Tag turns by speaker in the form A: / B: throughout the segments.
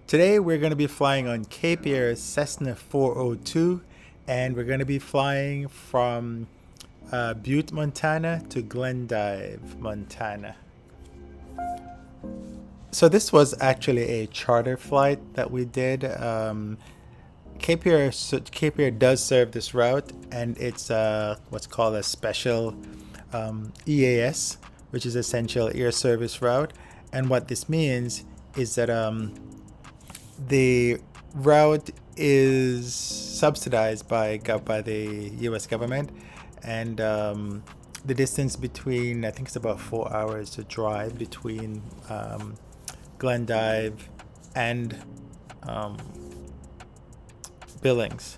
A: Today we're going to be flying on Cape Air Cessna 402, and we're going to be flying from Butte, Montana to Glendive, Montana. So this was actually a charter flight that we did. Cape Air does serve this route, and it's what's called a special EAS, which is Essential Air Service Route. And what this means is that the route is subsidized by the U.S. government, and the distance between, I think it's about 4 hours to drive between Glendive and um, Billings,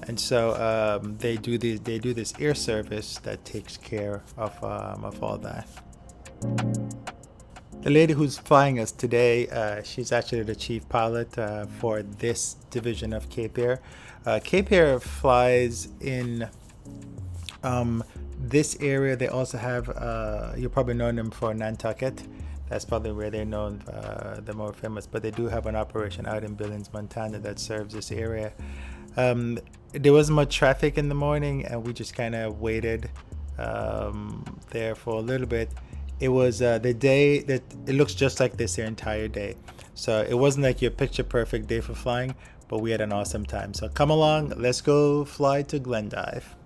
A: and so they do this air service that takes care of all that. The lady who's flying us today, she's actually the chief pilot for this division of Cape Air. Cape Air flies in this area. They also have, you'll probably know them for Nantucket. That's probably where they're known, the more famous. But they do have an operation out in Billings, Montana that serves this area. There wasn't much traffic in the morning, and we just kind of waited there for a little bit. It was the day that it looks just like this their entire day. So it wasn't like your picture perfect day for flying, but we had an awesome time. So come along, let's go fly to Glendive.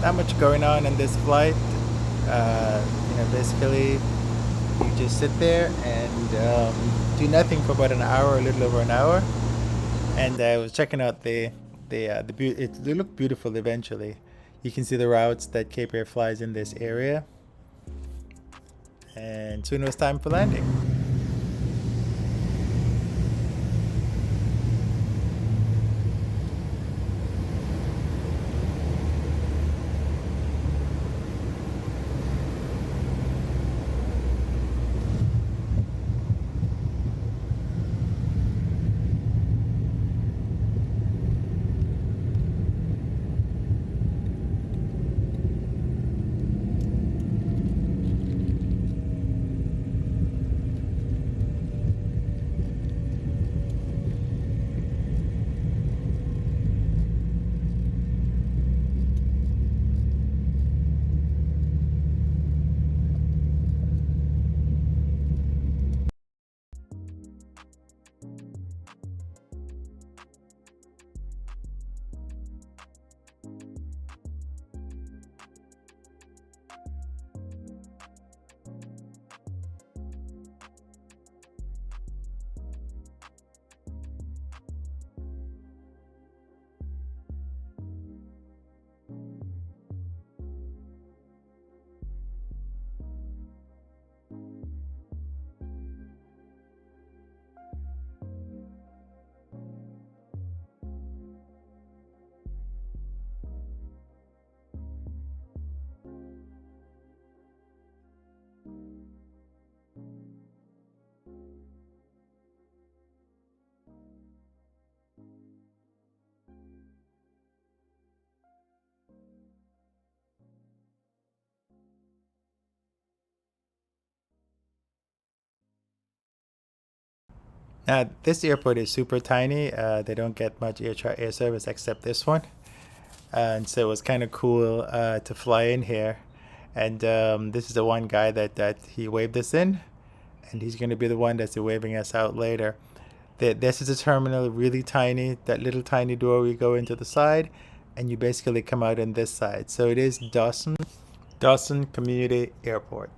A: Not much going on in this flight. Basically, you just sit there and do nothing for about an hour, a little over an hour. And I was checking out they look beautiful. Eventually, you can see the routes that Cape Air flies in this area, and soon it was time for landing. Now, this airport is super tiny. They don't get much air service except this one. And so it was kind of cool to fly in here. And this is the one guy that he waved us in. And he's going to be the one that's waving us out later. This is a terminal, really tiny. That little tiny door, we go into the side. And you basically come out on this side. So it is Dawson Community Airport.